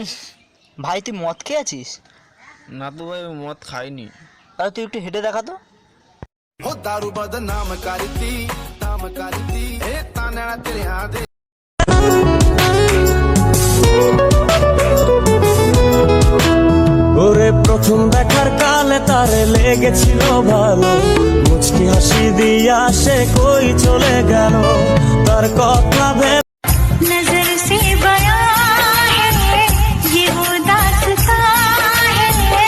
উস, ভাই তুই মদ খেয়েছিস? না তো ভাই, মদ খাইনি। তাহলে তুই একটু হেঁটে দেখা তো। हो दारू बदनाम करती नाम करती ए ताना तेरे हाथ ওরে প্রথম দেখার কালে তারে লেগেছিল ভালো, মুচকি হাসি দিয়া সে কই চলে গেল, তার কথা ভেবে नजर से बयां है ये वो दास्तां है,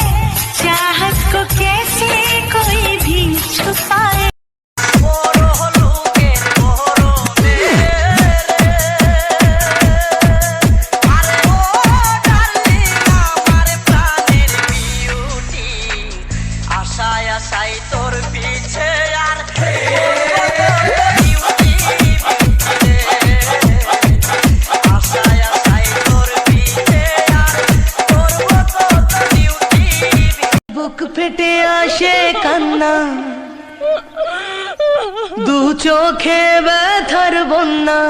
चाहत को कैसे कोई भी छुपाए। আশায় আশায় তোর পিছে আর বুক ফেটে আসে কান্না, দু চোখে ব্যথার বন্যা,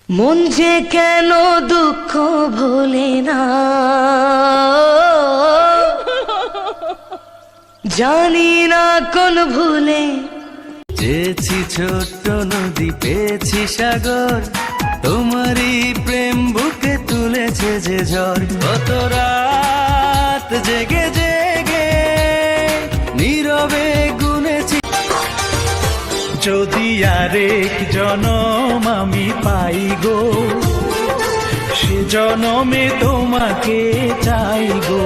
মন যে কেন দুঃখ ভোলে না, জানি না কোন ভুলে। চেয়েছি ছোট্ট নদী পেয়েছি সাগর, তোমারই প্রেম বুকে তুলেছে যে ঝড়, কত রাত জেগে জেগে নীরবে গুনেছি, যদি আরেক জনম আমি পাই গো, সে জনমে তোমাকে চাই গো,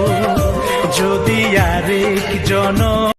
যদি আরেক জনম